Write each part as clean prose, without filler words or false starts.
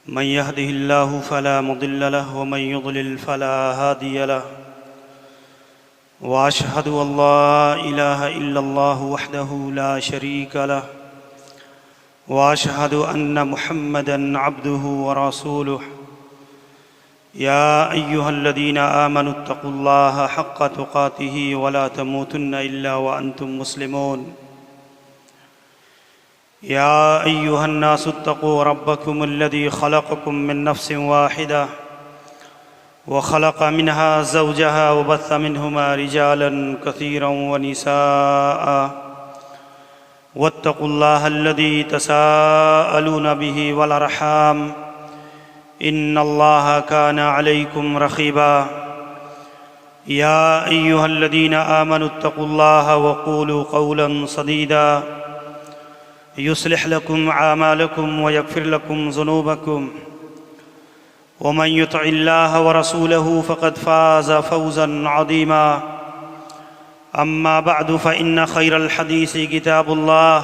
من يهده الله فلا مضل له ومن يضلل فلا هادي له وأشهد أن لا إله إلا الله وحده لا شريك له وأشهد أن محمدًا عبده ورسوله يا أيها الذين آمنوا اتقوا الله حق تقاته ولا تموتن إلا وأنتم مسلمون يا أيها الناس اتقوا ربكم الذي خلقكم من نفس واحدة وخلق منها زوجها وبث منهما رجالا كثيرا ونساء واتقوا الله الذي تساءلون به والأرحام إن الله كان عليكم رقيبا يا أيها الذين آمنوا اتقوا الله وقولوا قولا سديدا يصلح لكم أعمالكم ويغفر لكم ذنوبكم ومن يطع الله ورسوله فقد فاز فوزا عظيما أما بعد فإن خير الحديث كتاب الله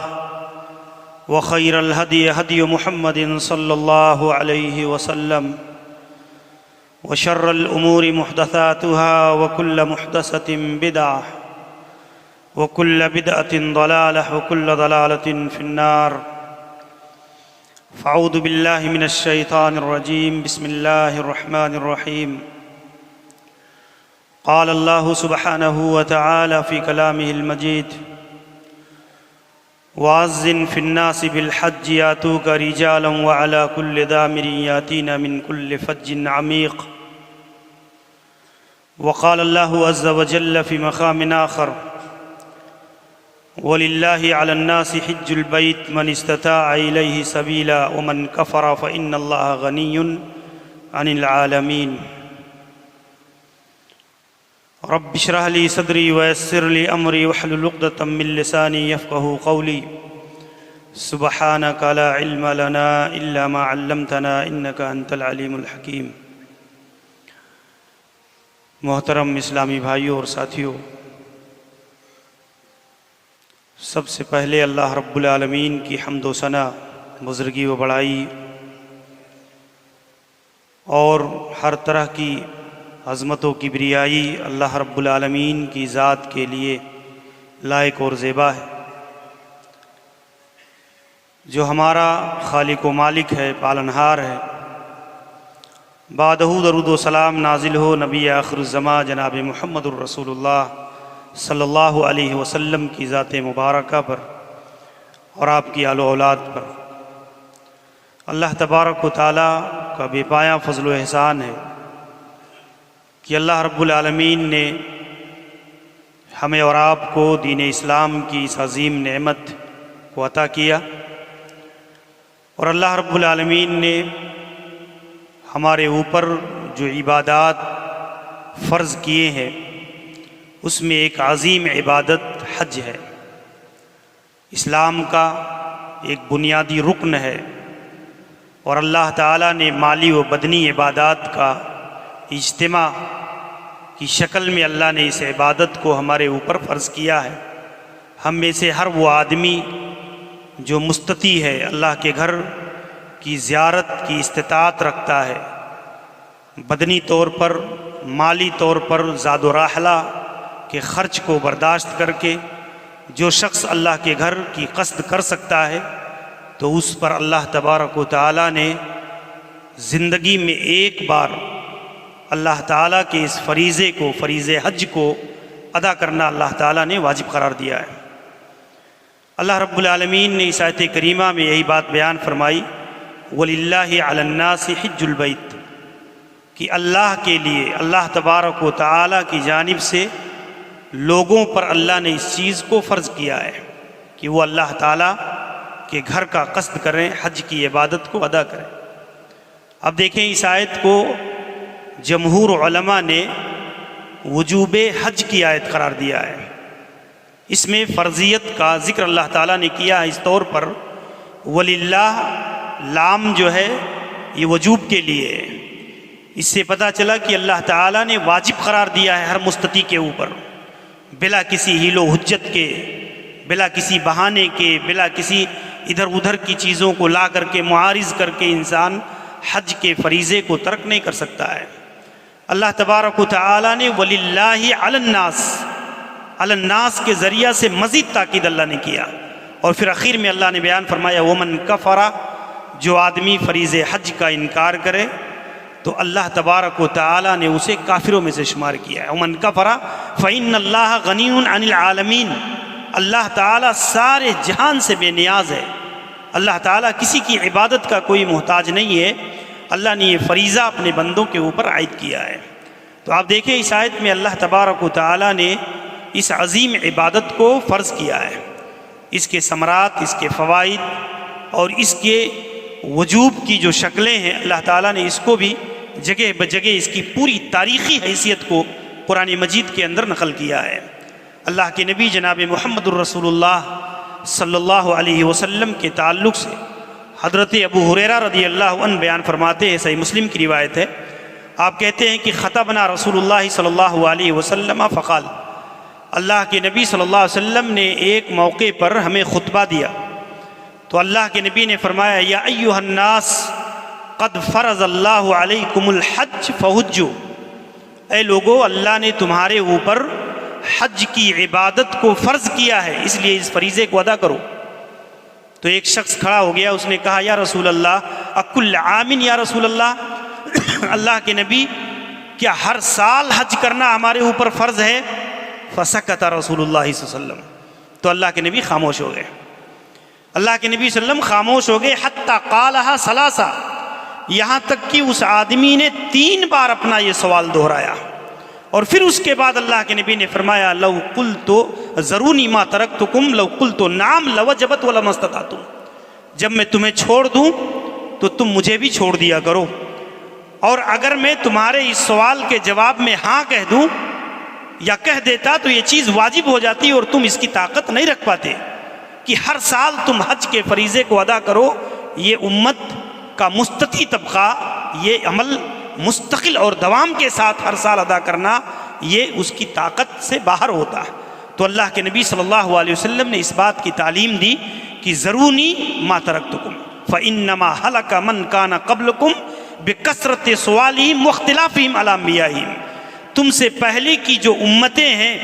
وخير الهدي هدي محمد صلى الله عليه وسلم وشر الأمور محدثاتها وكل محدثة بدعة وكل بدعة ضلالة وكل ضلالة في النار فأعوذ بالله من الشيطان الرجيم بسم الله الرحمن الرحيم قال الله سبحانه وتعالى في كلامه المجيد وأذن في الناس بالحج يأتوك رجالا وعلى كل ضامر يأتين من كل فج عميق وقال الله عز وجل في مقام آخر وَلِلَّهِ عَلَى النَّاسِ حِجُّ الْبَيْتِ مَنِ اسْتَطَاعَ إِلَيْهِ سَبِيلًا وَمَنْ كَفَرَ فَإِنَّ اللَّهَ غَنِيٌّ عَنِ الْعَالَمِينَ رَبِّ اشْرَحْ لِي صَدْرِي وَيَسِّرْ لِي أَمْرِي وَاحْلُلْ عُقْدَةً مِّن لِّسَانِي يَفْقَهُوا قَوْلِي سُبْحَانَكَ لَا عِلْمَ لَنَا إِلَّا مَا عَلَّمْتَنَا إِنَّكَ أَنتَ الْعَلِيمُ الْحَكِيمُ۔ محترم اسلامی بھائیوں اور ساتھیوں، سب سے پہلے اللہ رب العالمین کی حمد و ثنا، بزرگی و بڑائی اور ہر طرح کی عظمت و کبریائی اللہ رب العالمین کی ذات کے لیے لائق اور زیبا ہے، جو ہمارا خالق و مالک ہے، پالنہار ہے۔ بعدہ درود و سلام نازل ہو نبی آخر الزماں جناب محمد الرسول اللہ صلی اللہ علیہ وسلم کی ذات مبارکہ پر اور آپ کی آل و اولاد پر۔ اللہ تبارک و تعالیٰ کا بے پایہ فضل و احسان ہے کہ اللہ رب العالمین نے ہمیں اور آپ کو دین اسلام کی اس عظیم نعمت کو عطا کیا، اور اللہ رب العالمین نے ہمارے اوپر جو عبادات فرض کیے ہیں اس میں ایک عظیم عبادت حج ہے، اسلام کا ایک بنیادی رکن ہے، اور اللہ تعالیٰ نے مالی و بدنی عبادات کا اجتماع کی شکل میں اللہ نے اس عبادت کو ہمارے اوپر فرض کیا ہے۔ ہم میں سے ہر وہ آدمی جو مستطیع ہے، اللہ کے گھر کی زیارت کی استطاعت رکھتا ہے، بدنی طور پر، مالی طور پر، زاد و راحلہ کے خرچ کو برداشت کر کے جو شخص اللہ کے گھر کی قصد کر سکتا ہے تو اس پر اللہ تبارک و تعالیٰ نے زندگی میں ایک بار اللہ تعالیٰ کے اس فریضے کو، فریضے حج کو ادا کرنا اللہ تعالیٰ نے واجب قرار دیا ہے۔ اللہ رب العالمین نے اس آیت کریمہ میں یہی بات بیان فرمائی، وَلِلَّهِ عَلَى النَّاسِ حِجُّ الْبَيْتِ، کہ اللہ کے لیے، اللہ تبارک و تعالیٰ کی جانب سے لوگوں پر اللہ نے اس چیز کو فرض کیا ہے کہ وہ اللہ تعالیٰ کے گھر کا قصد کریں، حج کی عبادت کو ادا کریں۔ اب دیکھیں، اس آیت کو جمہور علماء نے وجوب حج کی آیت قرار دیا ہے۔ اس میں فرضیت کا ذکر اللہ تعالیٰ نے کیا ہے اس طور پر، وَلِلَّهِ لام جو ہے یہ وجوب کے لیے ہے۔ اس سے پتہ چلا کہ اللہ تعالیٰ نے واجب قرار دیا ہے ہر مستطیع کے اوپر، بلا کسی حیل و حجت کے، بلا کسی بہانے کے، بلا کسی ادھر ادھر کی چیزوں کو لا کر کے معارض کر کے انسان حج کے فریضے کو ترک نہیں کر سکتا ہے۔ اللہ تبارک و تعالیٰ نے وَلِلَّهِ عَلَى النَّاسِ کے ذریعہ سے مزید تاکید اللہ نے کیا، اور پھر اخیر میں اللہ نے بیان فرمایا وَمَنْ كَفَرَ، جو آدمی فریض حج کا انکار کرے تو اللہ تبارک و تعالیٰ نے اسے کافروں میں سے شمار کیا ہے۔ وَمَنْ كَفَرَ فَإِنَّ اللَّهَ غَنِيٌّ عَنِ الْعَالَمِينَ، اللہ تعالیٰ سارے جہان سے بے نیاز ہے، اللہ تعالیٰ کسی کی عبادت کا کوئی محتاج نہیں ہے۔ اللہ نے یہ فریضہ اپنے بندوں کے اوپر عائد کیا ہے۔ تو آپ دیکھیں اس آیت میں اللہ تبارک و تعالیٰ نے اس عظیم عبادت کو فرض کیا ہے، اس کے ثمرات، اس کے فوائد اور اس کے وجوب کی جو شکلیں ہیں، اللہ تعالیٰ نے اس کو بھی جگہ بجگہ اس کی پوری تاریخی حیثیت کو قرآن مجید کے اندر نقل کیا ہے۔ اللہ کے نبی جناب محمد الرسول اللہ صلی اللہ علیہ وسلم کے تعلق سے حضرت ابو ہریرہ رضی اللہ عنہ بیان فرماتے ہیں، صحیح مسلم کی روایت ہے، آپ کہتے ہیں کہ خطبنا رسول اللہ صلی اللہ علیہ وسلم فقال، اللہ کے نبی صلی اللہ علیہ وسلم نے ایک موقع پر ہمیں خطبہ دیا تو اللہ کے نبی نے فرمایا یا ایھا الناس قد فرض اللہ علیکم الحج فحجوا، اے لوگو اللہ نے تمہارے اوپر حج کی عبادت کو فرض کیا ہے، اس لیے اس فریضے کو ادا کرو۔ تو ایک شخص کھڑا ہو گیا، اس نے کہا یا رسول اللہ اکل عام یا رسول اللہ، اللہ کے نبی کیا ہر سال حج کرنا ہمارے اوپر فرض ہے؟ فسکت رسول اللہ صلی اللہ علیہ وسلم، تو اللہ کے نبی خاموش ہو گئے، اللہ کے نبی صلی اللہ علیہ وسلم خاموش ہو گئے، حتی قالہا ثلاثہ، یہاں تک کہ اس آدمی نے 3 بار اپنا یہ سوال دہرایا، اور پھر اس کے بعد اللہ کے نبی نے فرمایا لو قلت ذرونی ما ترکتکم لو قلت نعم لوجبت ولما استطعتم، جب میں تمہیں چھوڑ دوں تو تم مجھے بھی چھوڑ دیا کرو، اور اگر میں تمہارے اس سوال کے جواب میں ہاں کہہ دوں یا کہہ دیتا تو یہ چیز واجب ہو جاتی اور تم اس کی طاقت نہیں رکھ پاتے کہ ہر سال تم حج کے فریضے کو ادا کرو۔ یہ امت کا مستطیع طبقہ یہ عمل مستقل اور دوام کے ساتھ ہر سال ادا کرنا یہ اس کی طاقت سے باہر ہوتا ہے۔ تو اللہ کے نبی صلی اللہ علیہ وسلم نے اس بات کی تعلیم دی کہ ذرونی ما ترکتکم فإنما ہلک من کان قبلکم بکثرت سوالہم واختلافہم علی انبیائہم، تم سے پہلے کی جو امتیں ہیں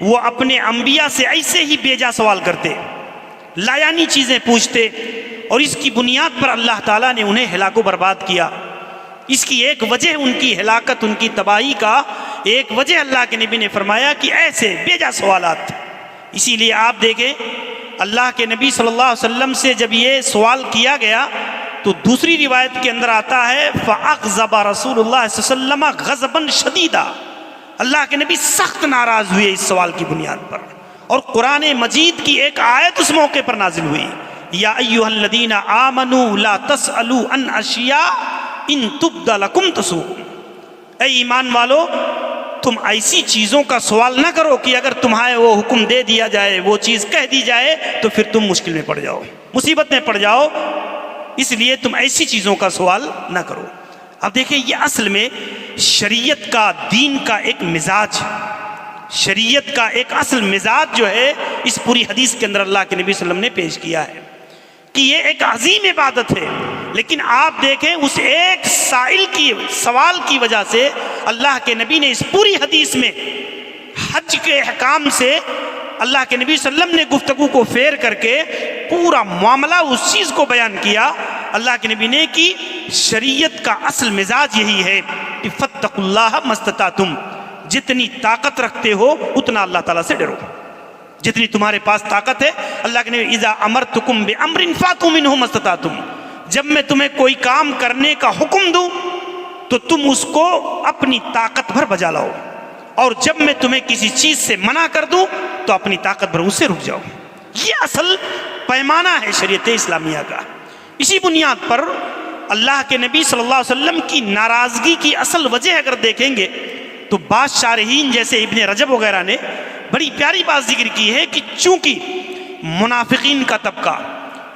وہ اپنے انبیاء سے ایسے ہی بیجا سوال کرتے، لایانی چیزیں پوچھتے، اور اس کی بنیاد پر اللہ تعالیٰ نے انہیں ہلاک و برباد کیا۔ اس کی ایک وجہ ان کی ہلاکت، ان کی تباہی کا ایک وجہ اللہ کے نبی نے فرمایا کہ ایسے بیجا سوالات۔ اسی لیے آپ دیکھیں اللہ کے نبی صلی اللہ علیہ وسلم سے جب یہ سوال کیا گیا تو دوسری روایت کے اندر آتا ہے فَأَغْضَبَ رسول اللہ صلی اللہ علیہ وسلم غضبًا شدیدا، اللہ کے نبی سخت ناراض ہوئے اس سوال کی بنیاد پر، اور قرآن مجید کی ایک آیت اس موقع پر نازل ہوئی یا ایھا الذین آمنوا لا تسألوا عن اشیاء ان تبد لکم تسؤکم، اے ایمان والو تم ایسی چیزوں کا سوال نہ کرو کہ اگر تمہیں وہ حکم دے دیا جائے، وہ چیز کہہ دی جائے تو پھر تم مشکل میں پڑ جاؤ، مصیبت میں پڑ جاؤ، اس لیے تم ایسی چیزوں کا سوال نہ کرو۔ اب دیکھیں یہ اصل میں شریعت کا، دین کا ایک مزاج، شریعت کا ایک اصل مزاج جو ہے اس پوری حدیث کے اندر اللہ کے نبی صلی اللہ علیہ وسلم نے پیش کیا ہے کہ یہ ایک عظیم عبادت ہے، لیکن آپ دیکھیں اس ایک سائل کی سوال کی وجہ سے اللہ کے نبی نے اس پوری حدیث میں حج کے احکام سے اللہ کے نبی صلی اللہ علیہ وسلم نے گفتگو کو پھیر کر کے پورا معاملہ اس چیز کو بیان کیا اللہ کے نبی نے کہ شریعت کا اصل مزاج یہی ہے کہ فاتقوا اللہ ما استطعتم، جتنی طاقت رکھتے ہو اتنا اللہ تعالیٰ سے ڈرو، جتنی تمہارے پاس طاقت ہے۔ اللہ کے نبی اذا امرتکم بامر فاتوا منہ ما استطعتم، جب میں تمہیں کوئی کام کرنے کا حکم دوں تو تم اس کو اپنی طاقت بھر بجا لاؤ، اور جب میں تمہیں کسی چیز سے منع کر دوں تو اپنی طاقت بھر اس سے رک جاؤ۔ یہ اصل پیمانہ ہے شریعت اسلامیہ کا۔ اسی بنیاد پر اللہ کے نبی صلی اللہ علیہ وسلم کی ناراضگی کی اصل وجہ اگر دیکھیں گے تو بعض شارحین جیسے ابن رجب وغیرہ نے بڑی پیاری بات ذکر کی ہے کہ چونکہ منافقین کا طبقہ،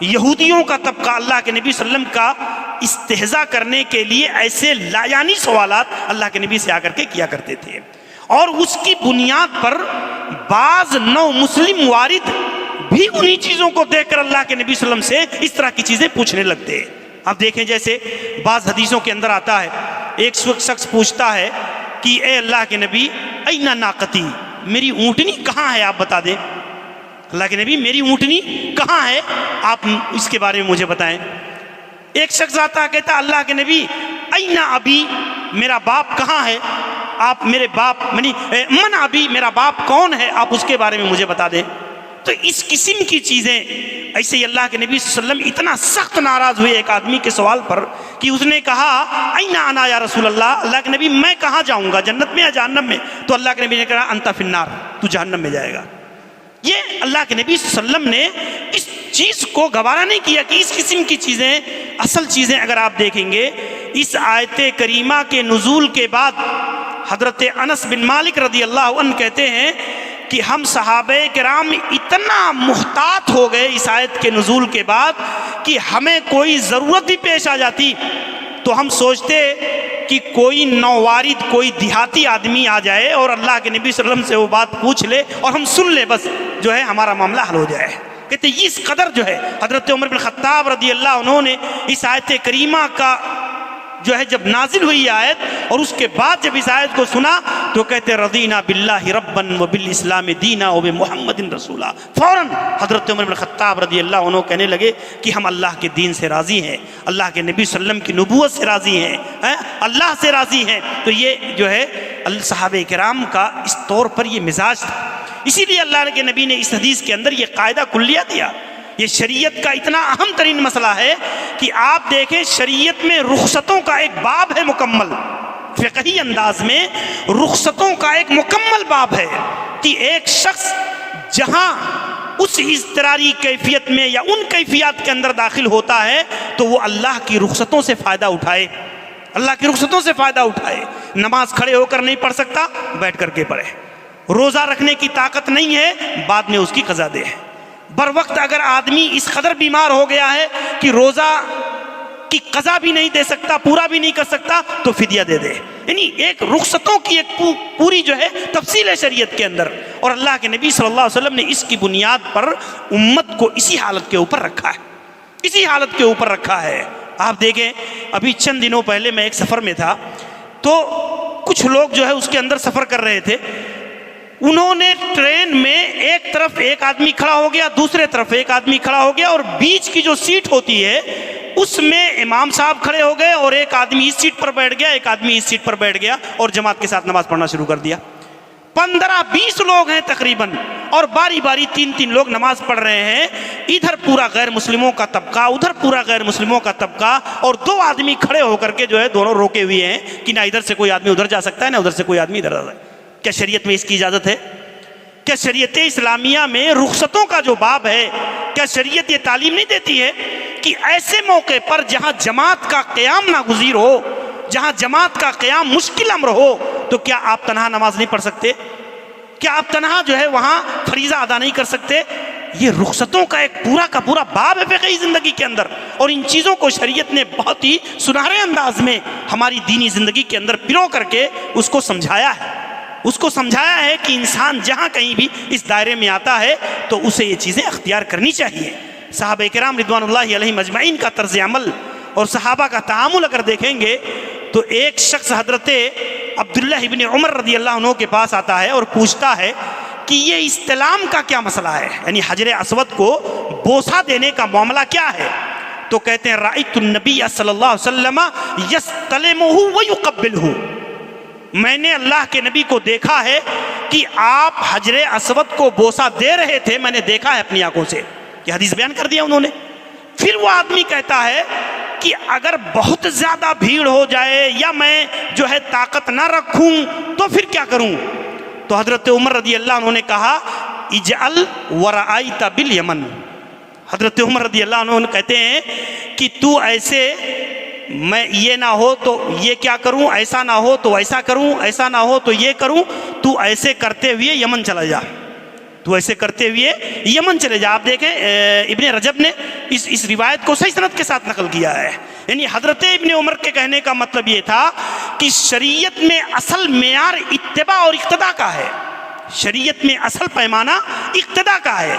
یہودیوں کا طبقہ اللہ کے نبی صلی اللہ علیہ وسلم کا استہزاء کرنے کے لیے ایسے لایانی سوالات اللہ کے نبی سے آ کر کے کیا کرتے تھے، اور اس کی بنیاد پر بعض نو مسلم وارد بھی انہی چیزوں کو دیکھ کر اللہ کے نبی صلی اللہ علیہ وسلم سے اس طرح کی چیزیں پوچھنے لگتے، اب دیکھیں جیسے بعض حدیثوں کے اندر آتا ہے، ایک شخص پوچھتا ہے کہ اے اللہ کے نبی این ناقتی، میری اونٹنی کہاں ہے آپ بتا دیں۔ اللہ کے نبی میری اونٹنی کہاں ہے آپ اس کے بارے میں مجھے بتائیں۔ ایک شخص آتا ہے کہتا اللہ کے نبی این ابی، میرا باپ کہاں ہے آپ میرے باپ من ابی، میرا باپ کون ہے آپ اس کے بارے میں مجھے بتا دیں۔ تو اس قسم کی چیزیں ایسے ہی اللہ کے نبی صلی اللہ علیہ وسلم اتنا سخت ناراض ہوئے ایک آدمی کے سوال پر کہ اس نے کہا این انا یا رسول اللہ، اللہ کے نبی میں کہاں جاؤں گا، جنت میں یا جہنم میں؟ تو اللہ کے نبی نے کہا انت فی النار، تو جہنم میں جائے گا۔ یہ اللہ کے نبی صلی اللہ علیہ وسلم نے اس چیز کو گوارا نہیں کیا کہ اس قسم کی چیزیں، اصل چیزیں اگر آپ دیکھیں گے اس آیت کریمہ کے نزول کے بعد حضرت انس بن مالک رضی اللہ عنہ کہتے ہیں کہ ہم صحابہ کرام اتنا محتاط ہو گئے اس آیت کے نزول کے بعد کہ ہمیں کوئی ضرورت بھی پیش آ جاتی تو ہم سوچتے کہ کوئی نووارد، کوئی دیہاتی آدمی آ جائے اور اللہ کے نبی صلی اللہ علیہ وسلم سے وہ بات پوچھ لے اور ہم سن لے، بس جو ہے ہمارا معاملہ حل ہو جائے۔ کہتے ہیں اس قدر جو ہے حضرت عمر بن خطاب رضی اللہ عنہ نے اس آیت کریمہ کا جو ہے جب نازل ہوئی آیت اور اس کے بعد جب اس آیت کو سنا تو کہتے رضینا باللہ ربا وبالاسلام دینا وبمحمد رسولا، فوراً حضرت عمر بن خطاب رضی اللہ عنہ کہنے لگے کہ ہم اللہ کے دین سے راضی ہیں، اللہ کے نبی صلی اللہ علیہ وسلم کی نبوت سے راضی ہیں، اللہ سے راضی ہیں۔ تو یہ جو ہے صحابہ کرام کا اس طور پر یہ مزاج تھا، اسی لیے اللہ کے نبی نے اس حدیث کے اندر یہ قاعدہ کلیہ دیا۔ یہ شریعت کا اتنا اہم ترین مسئلہ ہے کہ آپ دیکھیں شریعت میں رخصتوں کا ایک باب ہے مکمل، فقہی انداز میں رخصتوں کا ایک مکمل باب ہے کہ ایک شخص جہاں اس اضطراری کیفیت میں یا ان کیفیات کے اندر داخل ہوتا ہے تو وہ اللہ کی رخصتوں سے فائدہ اٹھائے، اللہ کی رخصتوں سے فائدہ اٹھائے۔ نماز کھڑے ہو کر نہیں پڑھ سکتا، بیٹھ کر کے پڑھے۔ روزہ رکھنے کی طاقت نہیں ہے، بعد میں اس کی قضا دے۔ بر وقت اگر آدمی اس قدر بیمار ہو گیا ہے کہ روزہ کی قضا بھی نہیں دے سکتا، پورا بھی نہیں کر سکتا، تو فدیہ دے دے۔ یعنی ایک رخصتوں کی ایک پوری جو ہے تفصیل ہے شریعت کے اندر، اور اللہ کے نبی صلی اللہ علیہ وسلم نے اس کی بنیاد پر امت کو اسی حالت کے اوپر رکھا ہے، اسی حالت کے اوپر رکھا ہے۔ آپ دیکھیں ابھی چند دنوں پہلے میں ایک سفر میں تھا تو کچھ لوگ جو ہے اس کے اندر سفر کر رہے تھے، انہوں نے ٹرین میں ایک طرف ایک آدمی کھڑا ہو گیا، دوسرے طرف ایک آدمی کھڑا ہو گیا، اور بیچ کی جو سیٹ ہوتی ہے اس میں امام صاحب کھڑے ہو گئے اور ایک آدمی اس سیٹ پر بیٹھ گیا، ایک آدمی اس سیٹ پر بیٹھ گیا اور جماعت کے ساتھ نماز پڑھنا شروع کر دیا۔ 15-20 لوگ ہیں تقریباً، اور باری باری 3 لوگ نماز پڑھ رہے ہیں، ادھر پورا غیر مسلموں کا طبقہ، ادھر پورا غیر مسلموں کا طبقہ، اور 2 آدمی کھڑے ہو کر کے جو ہے دونوں روکے ہوئے ہیں کہ نہ ادھر سے کوئی آدمی ادھر جا سکتا ہے، نہ ادھر سے کوئی آدمی ادھر آ سکتا ہے۔ کیا شریعت میں اس کی اجازت ہے؟ کیا شریعت اسلامیہ میں رخصتوں کا جو باب ہے، کیا شریعت یہ تعلیم نہیں دیتی ہے کہ ایسے موقع پر جہاں جماعت کا قیام ناگزیر ہو، جہاں جماعت کا قیام مشکل امر ہو، تو کیا آپ تنہا نماز نہیں پڑھ سکتے؟ کیا آپ تنہا جو ہے وہاں فریضہ ادا نہیں کر سکتے؟ یہ رخصتوں کا ایک پورا کا پورا باب ہے فقہی زندگی کے اندر، اور ان چیزوں کو شریعت نے بہت ہی سنہرے انداز میں ہماری دینی زندگی کے اندر پرو کر کے اس کو سمجھایا ہے، اس کو سمجھایا ہے کہ انسان جہاں کہیں بھی اس دائرے میں آتا ہے تو اسے یہ چیزیں اختیار کرنی چاہیے۔ صحابہ کرام رضوان اللہ علیہم اجمعین کا طرز عمل اور صحابہ کا تعامل اگر دیکھیں گے تو ایک شخص حضرت عبداللہ ابن عمر رضی اللہ عنہ کے پاس آتا ہے اور پوچھتا ہے کہ یہ استلام کا کیا مسئلہ ہے، یعنی حجر اسود کو بوسہ دینے کا معاملہ کیا ہے؟ تو کہتے ہیں رأیت النبی صلی اللہ علیہ وسلم یستلمہ ویقبلہ، میں نے اللہ کے نبی کو دیکھا ہے کہ آپ حجر اسود کو بوسہ دے رہے تھے، میں نے دیکھا ہے اپنی آنکھوں سے۔ یہ حدیث بیان کر دیا انہوں نے۔ پھر وہ آدمی کہتا ہے کہ اگر بہت زیادہ بھیڑ ہو جائے یا میں جو ہے طاقت نہ رکھوں تو پھر کیا کروں؟ تو حضرت عمر رضی اللہ عنہ نے کہا اجعل ورأیت بالیمن، حضرت عمر رضی اللہ عنہ کہتے ہیں کہ تو ایسے، میں یہ نہ ہو تو یہ کیا کروں، ایسا نہ ہو تو ایسا کروں، ایسا نہ ہو تو یہ کروں، تو ایسے کرتے ہوئے یمن چلا جا، تو ایسے کرتے ہوئے یمن چلے جا۔ آپ دیکھیں ابن رجب نے اس روایت کو صحیح سند کے ساتھ نقل کیا ہے، یعنی حضرت ابن عمر کے کہنے کا مطلب یہ تھا کہ شریعت میں اصل معیار اتباع اور اقتداء کا ہے، شریعت میں اصل پیمانہ اقتداء کا ہے۔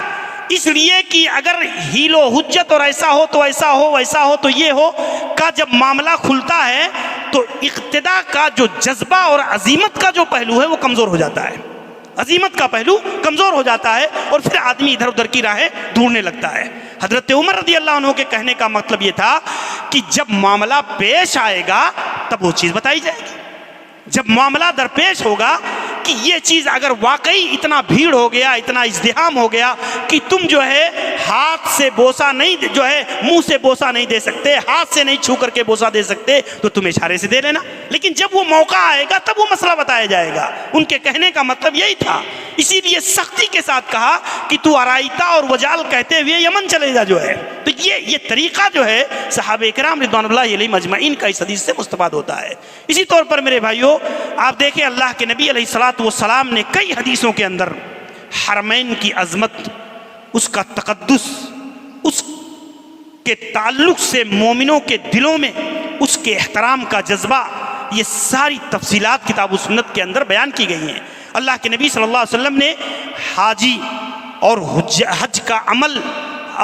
اس لیے کہ اگر ہیل و حجت اور ایسا ہو تو ایسا ہو، ویسا ہو تو یہ ہو کا جب معاملہ کھلتا ہے تو اقتداء کا جو جذبہ اور عزیمت کا جو پہلو ہے وہ کمزور ہو جاتا ہے، عزیمت کا پہلو کمزور ہو جاتا ہے، اور پھر آدمی ادھر ادھر کی راہیں ڈھونڈنے لگتا ہے۔ حضرت عمر رضی اللہ عنہ کے کہنے کا مطلب یہ تھا کہ جب معاملہ پیش آئے گا تب وہ چیز بتائی جائے گی، جب معاملہ درپیش ہوگا کہ یہ چیز اگر واقعی اتنا بھیڑ ہو گیا، اتنا ازدحام ہو گیا کہ تم جو ہے ہاتھ سے بوسہ نہیں، جو ہے منہ سے بوسہ نہیں دے سکتے، ہاتھ سے نہیں چھو کر کے بوسہ دے سکتے، تو تم اشارے سے دے لینا، لیکن جب وہ موقع آئے گا تب وہ مسئلہ بتایا جائے گا۔ ان کے کہنے کا مطلب یہی تھا، اسی لیے سختی کے ساتھ کہا کہ تو ارائیتا اور وجال کہتے ہوئے یمن چلے جا جو ہے۔ تو یہ طریقہ جو ہے صحابہ کرام رضوان اللہ علیہم اجمعین کا اس حدیث سے مستفاد ہوتا ہے۔ اسی طور پر میرے بھائیو، آپ دیکھیں اللہ کے نبی علیہ الصلوۃ والسلام نے کئی حدیثوں کے اندر حرمین کی عظمت، اس کا تقدس، اس کے تعلق سے مومنوں کے دلوں میں اس کے احترام کا جذبہ، یہ ساری تفصیلات کتاب و سنت کے اندر بیان کی گئی ہیں۔ اللہ کے نبی صلی اللہ علیہ وسلم نے حاجی اور حج کا عمل،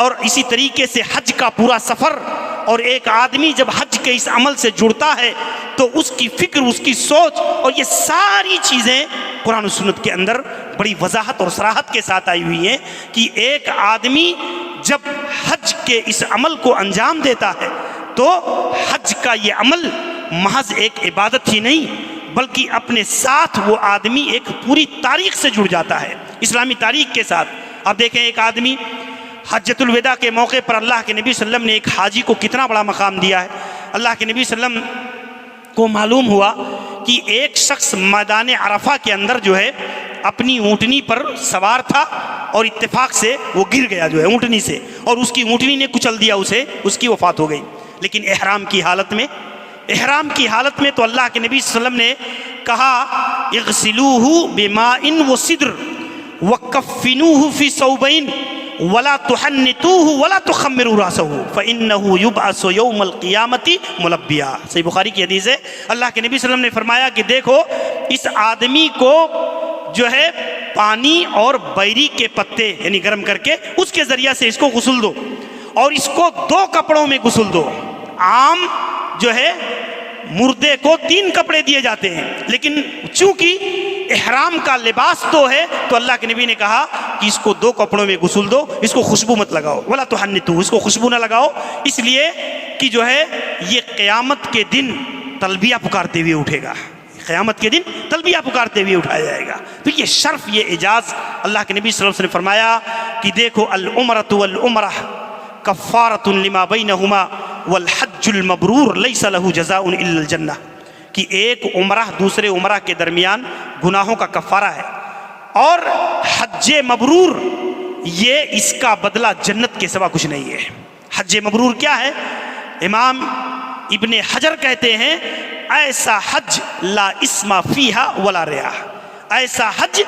اور اسی طریقے سے حج کا پورا سفر، اور ایک آدمی جب حج کے اس عمل سے جڑتا ہے تو اس کی فکر، اس کی سوچ، اور یہ ساری چیزیں قرآن و سنت کے اندر بڑی وضاحت اور صراحت کے ساتھ آئی ہوئی ہیں کہ ایک آدمی جب حج کے اس عمل کو انجام دیتا ہے تو حج کا یہ عمل محض ایک عبادت ہی نہیں بلکہ اپنے ساتھ وہ آدمی ایک پوری تاریخ سے جڑ جاتا ہے، اسلامی تاریخ کے ساتھ۔ آپ دیکھیں ایک آدمی حجۃ الوداع کے موقع پر اللہ کے نبی صلی اللہ علیہ وسلم نے ایک حاجی کو کتنا بڑا مقام دیا ہے۔ اللہ کے نبی صلی اللہ علیہ وسلم کو معلوم ہوا کہ ایک شخص میدان عرفہ کے اندر جو ہے اپنی اونٹنی پر سوار تھا اور اتفاق سے وہ گر گیا جو ہے اونٹنی سے، اور اس کی اونٹنی نے کچل دیا اسے، اس کی وفات ہو گئی۔ لیکن احرام کی حالت میں تو اللہ کے نبی صلی اللہ علیہ وسلم نے کہا اغسلوہ بماء وسدر وکفنوہ فی ثوبین ولا تحنتوه ولا تخمروا راسه فانه يبعث يوم القيامه ملبيا۔ صحیح بخاری کی حدیث ہے، اللہ کے نبی صلی اللہ علیہ وسلم نے فرمایا کہ دیکھو اس آدمی کو جو ہے پانی اور بیری کے پتے یعنی گرم کر کے اس کے ذریعہ سے اس کو غسل دو، اور اس کو 2 کپڑوں میں غسل دو۔ عام جو ہے مردے کو 3 کپڑے دیے جاتے ہیں، لیکن چونکہ احرام کا لباس تو ہے تو اللہ کے نبی نے کہا کہ اس کو 2 کپڑوں میں غسل دو، اس کو خوشبو مت لگاؤ، ولا تحنتو، اس کو خوشبو نہ لگاؤ، اس لیے کہ جو ہے یہ قیامت کے دن تلبیہ پکارتے ہوئے اٹھے گا، قیامت کے دن تلبیہ پکارتے ہوئے اٹھایا جائے گا۔ تو یہ شرف، یہ اعجاز اللہ کے نبی صلی اللہ علیہ وسلم نے فرمایا کہ دیکھو العمرۃ والعمرہ کفارۃ لما بینہما والحج المبرور لیس لہ جزاء الا الجنہ، کہ ایک عمرہ دوسرے عمرہ کے درمیان گناہوں کا کفارہ ہے، اور حج مبرور یہ اس کا بدلہ جنت کے سوا کچھ نہیں ہے۔ حج مبرور کیا ہے؟ امام ابن حجر کہتے ہیں ایسا حج لا اسم فیہا ولا ریا، ایسا حج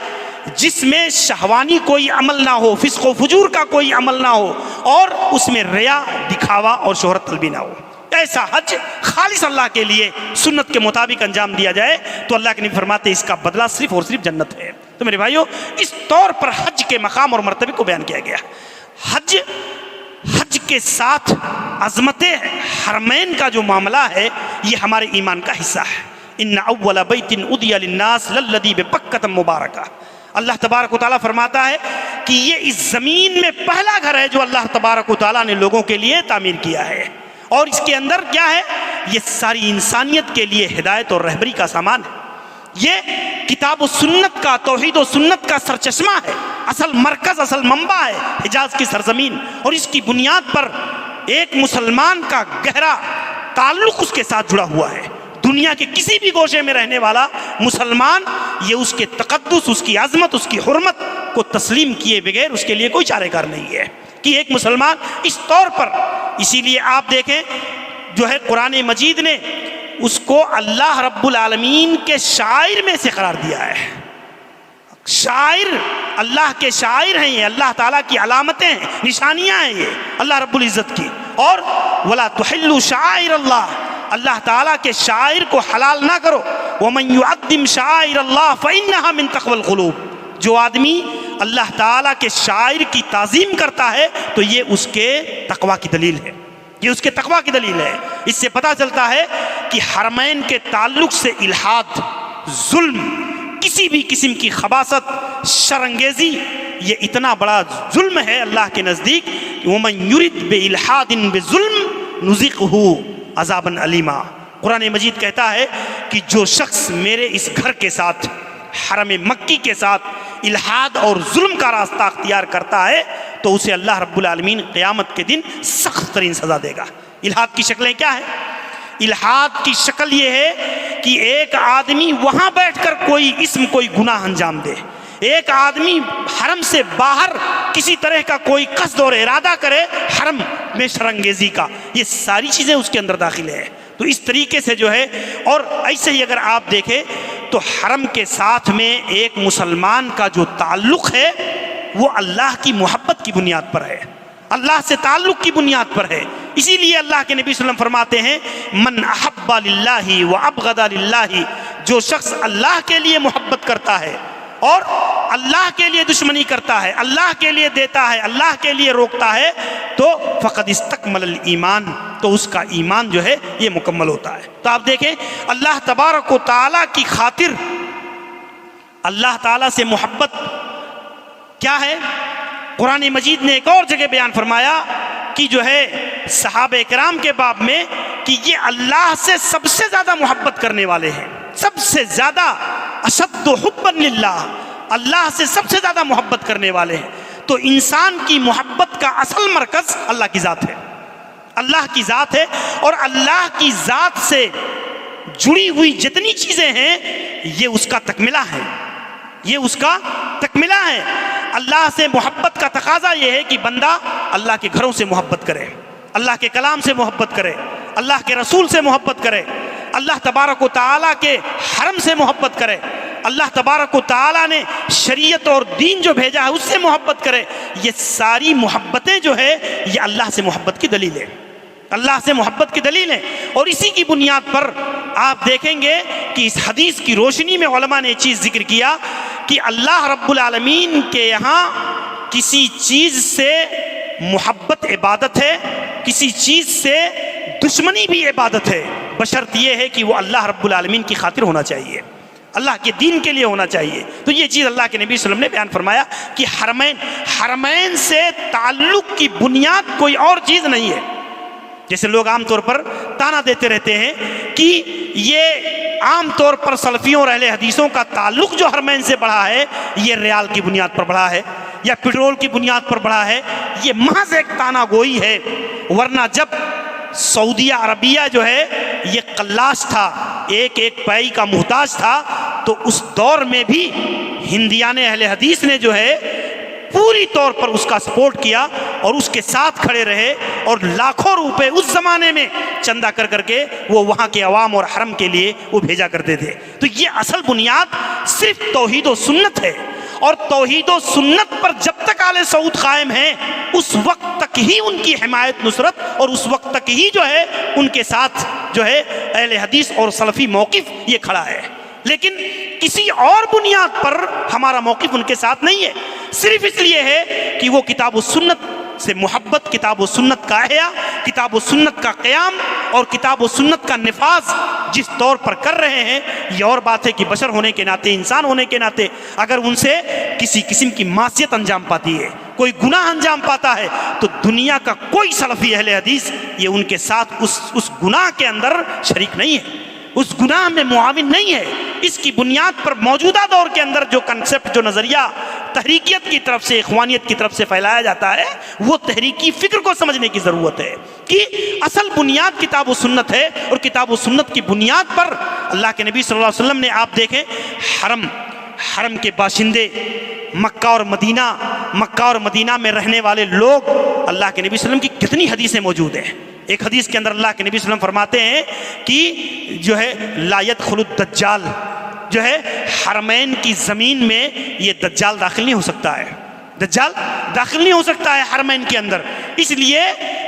جس میں شہوانی کوئی عمل نہ ہو، فسق و فجور کا کوئی عمل نہ ہو، اور اس میں ریا، دکھاوا اور شہرت طلبی نہ ہو، ایسا حج خالص اللہ کے لیے سنت کے مطابق انجام دیا جائے تو اللہ کے نبی فرماتے ہیں اس کا بدلہ صرف اور صرف جنت ہے۔ تو میرے بھائیو، اس طور پر حج کے مقام اور مرتبے کو بیان کیا گیا۔ حج کے ساتھ عظمت حرمین کا جو معاملہ ہے یہ ہمارے ایمان کا حصہ ہے۔ ان اول بیت ادی للناس للذی ببکۃ مبارکہ، اللہ تبارک و تعالیٰ فرماتا ہے کہ یہ اس زمین میں پہلا گھر ہے جو اللہ تبارک و تعالیٰ نے لوگوں کے لیے تعمیر کیا ہے، اور اس کے اندر کیا ہے؟ یہ ساری انسانیت کے لیے ہدایت اور رہبری کا سامان ہے۔ یہ کتاب و سنت کا، توحید و سنت کا سرچشمہ ہے، اصل مرکز، اصل منبع ہے حجاز کی سرزمین، اور اس کی بنیاد پر ایک مسلمان کا گہرا تعلق اس کے ساتھ جڑا ہوا ہے۔ دنیا کے کسی بھی گوشے میں رہنے والا مسلمان یہ اس کے تقدس، اس کی عظمت، اس کی حرمت کو تسلیم کیے بغیر اس کے لیے کوئی چارہ کار نہیں ہے کہ ایک مسلمان اس طور پر۔ اسی لیے آپ دیکھیں جو ہے قرآن مجید نے اس کو اللہ رب العالمین کے شاعر میں سے قرار دیا ہے۔ شاعر، اللہ کے شاعر ہیں یہ، اللہ تعالیٰ کی علامتیں ہیں، نشانیاں ہیں یہ اللہ رب العزت کی۔ اور وَلَا تُحِلُّ شَعَائِرَ اللَّهِ، اللہ تعالیٰ کے شاعر کو حلال نہ کرو۔ وَمَن يُعَظِّمْ شَعَائِرَ اللَّهِ فَإِنَّهَا مِن تَقْوَى الْقُلُوبِ، جو آدمی اللہ تعالیٰ کے شاعر کی تعظیم کرتا ہے تو یہ اس کے تقوی کی دلیل ہے، یہ اس کے تقوی کی دلیل ہے۔ اس سے پتہ چلتا ہے کہ حرمین کے تعلق سے الحاد، ظلم، کسی بھی قسم کی خباثت، شرانگیزی، یہ اتنا بڑا ظلم ہے اللہ کے نزدیک کہ وَمَن يُرِدْ بِإِلْحَادٍ بِظُلْمٍ نُذِقْهُ عَذَابًا عَلِيمًا۔ قرآن مجید کہتا ہے کہ جو شخص میرے اس گھر کے ساتھ، حرم مکی کے ساتھ الحاد اور ظلم کا راستہ اختیار کرتا ہے تو اسے اللہ رب العالمین قیامت کے دن سخت ترین سزا دے گا۔ الحاد کی شکلیں کیا ہیں؟ الحاد کی شکل یہ ہے کہ ایک آدمی وہاں بیٹھ کر کوئی اسم، کوئی گناہ انجام دے، ایک آدمی حرم سے باہر کسی طرح کا کوئی قصد اور ارادہ کرے حرم میں شرانگیزی کا، یہ ساری چیزیں اس کے اندر داخل ہے۔ تو اس طریقے سے جو ہے، اور ایسے ہی اگر آپ دیکھیں تو حرم کے ساتھ میں ایک مسلمان کا جو تعلق ہے وہ اللہ کی محبت کی بنیاد پر ہے، اللہ سے تعلق کی بنیاد پر ہے۔ اسی لیے اللہ کے نبی صلی اللہ علیہ وسلم فرماتے ہیں من احب للہ وابغض للہ، جو شخص اللہ کے لیے محبت کرتا ہے اور اللہ کے لیے دشمنی کرتا ہے، اللہ کے لیے دیتا ہے، اللہ کے لیے روکتا ہے، تو فقد استکمل الایمان، تو اس کا ایمان جو ہے یہ مکمل ہوتا ہے۔ تو آپ دیکھیں اللہ تبارک و تعالیٰ کی خاطر اللہ تعالیٰ سے محبت کیا ہے؟ قرآن مجید نے ایک اور جگہ بیان فرمایا کہ جو ہے صحابہ کرام کے باب میں کہ یہ اللہ سے سب سے زیادہ محبت کرنے والے ہیں، سب سے زیادہ اشد حبا للہ، اللہ سے سب سے زیادہ محبت کرنے والے ہیں۔ تو انسان کی محبت کا اصل مرکز اللہ کی ذات ہے، اللہ کی ذات ہے، اور اللہ کی ذات سے جڑی ہوئی جتنی چیزیں ہیں یہ اس کا تکملہ ہے، یہ اس کا تکملہ ہے۔ اللہ سے محبت کا تقاضا یہ ہے کہ بندہ اللہ کے گھروں سے محبت کرے، اللہ کے کلام سے محبت کرے، اللہ کے رسول سے محبت کرے، اللہ تبارک و تعالیٰ کے حرم سے محبت کرے، اللہ تبارک و تعالیٰ نے شریعت اور دین جو بھیجا ہے اس سے محبت کرے۔ یہ ساری محبتیں جو ہے یہ اللہ سے محبت کی دلیل ہے، اللہ سے محبت کی دلیل ہے۔ اور اسی کی بنیاد پر آپ دیکھیں گے کہ اس حدیث کی روشنی میں علماء نے چیز ذکر کیا کہ اللہ رب العالمین کے یہاں کسی چیز سے محبت عبادت ہے، کسی چیز سے دشمنی بھی عبادت ہے، بشرط یہ ہے کہ وہ اللہ رب العالمین کی خاطر ہونا چاہیے، اللہ کے دین کے لیے ہونا چاہیے۔ تو یہ چیز اللہ کے نبی صلی اللہ علیہ وسلم نے بیان فرمایا کہ حرمین سے تعلق کی بنیاد کوئی اور چیز نہیں ہے۔ جیسے لوگ عام طور پر تانا دیتے رہتے ہیں کہ یہ عام طور پر سلفیوں اور اہل حدیثوں کا تعلق جو حرمین سے بڑھا ہے یہ ریال کی بنیاد پر بڑھا ہے یا پیٹرول کی بنیاد پر بڑھا ہے، یہ محض ایک تانا گوئی ہے۔ ورنہ جب سعودیہ عربیہ جو ہے یہ قلاش تھا، ایک ایک پائی کا محتاج تھا، تو اس دور میں بھی ہندیان اہل حدیث نے جو ہے پوری طور پر اس کا سپورٹ کیا اور اس کے ساتھ کھڑے رہے، اور لاکھوں روپے اس زمانے میں چندہ کر کر کے وہ وہاں کے عوام اور حرم کے لیے وہ بھیجا کرتے تھے۔ تو یہ اصل بنیاد صرف توحید و سنت ہے، اور توحید و سنت پر جب تک آل سعود قائم ہیں اس وقت تک ہی ان کی حمایت نصرت، اور اس وقت تک ہی جو ہے ان کے ساتھ جو ہے اہل حدیث اور سلفی موقف یہ کھڑا ہے۔ لیکن کسی اور بنیاد پر ہمارا موقف ان کے ساتھ نہیں ہے، صرف اس لیے ہے کہ وہ کتاب و سنت سے محبت، کتاب و سنت کا احیاء، کتاب و سنت کا قیام اور کتاب و سنت کا نفاذ جس طور پر کر رہے ہیں، یہ اور بات ہے کہ بشر ہونے کے ناطے، انسان ہونے کے ناطے اگر ان سے کسی قسم کی معصیت انجام پاتی ہے، کوئی گناہ انجام پاتا ہے، تو دنیا کا کوئی سلفی اہل حدیث یہ ان کے ساتھ اس گناہ کے اندر شریک نہیں ہے، اس گناہ میں معاون نہیں ہے۔ اس کی بنیاد پر موجودہ دور کے اندر جو کنسپٹ، جو نظریہ تحریکیت کی طرف سے، اخوانیت کی طرف سے پھیلایا جاتا ہے، وہ تحریکی فکر کو سمجھنے کی ضرورت ہے کہ اصل بنیاد کتاب و سنت ہے، اور کتاب و سنت کی بنیاد پر اللہ کے نبی صلی اللہ علیہ وسلم نے، آپ دیکھیں حرم کے باشندے، مکہ اور مدینہ میں رہنے والے لوگ، اللہ کے نبی صلی اللہ علیہ وسلم کی کتنی حدیثیں موجود ہیں۔ ایک حدیث کے اندر اللہ کے نبی صلی اللہ علیہ وسلم فرماتے ہیں کہ جو ہے لا يدخل الدجال، جو ہے حرمین کی زمین میں یہ دجال داخل نہیں ہو سکتا ہے، دجال داخل نہیں ہو سکتا ہے حرمین کے اندر، اس لیے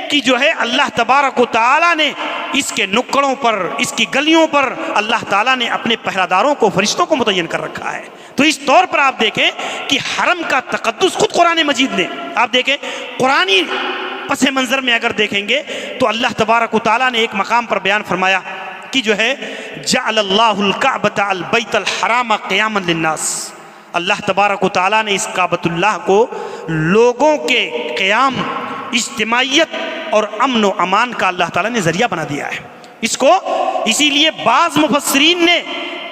کہ جو ہے اللہ تبارک و تعالیٰ نے اس کے نکڑوں پر، اس کی گلیوں پر اللہ تعالیٰ نے اپنے پہراداروں کو، فرشتوں کو متعین کر رکھا ہے۔ تو اس طور پر آپ دیکھیں کہ حرم کا تقدس خود قرآن مجید نے، آپ دیکھیں قرآنی پس منظر میں اگر دیکھیں گے تو اللہ تبارک و تعالیٰ نے ایک مقام پر بیان فرمایا کہ جو ہے جعل اللہ الکعبۃ البیت الحرام قیاما للناس، اللہ تبارک و تعالیٰ نے اس کعبۃ اللہ کو لوگوں کے قیام، اجتماعیت اور امن و امان کا اللہ تعالیٰ نے ذریعہ بنا دیا ہے اس کو۔ اسی لیے بعض مفسرین نے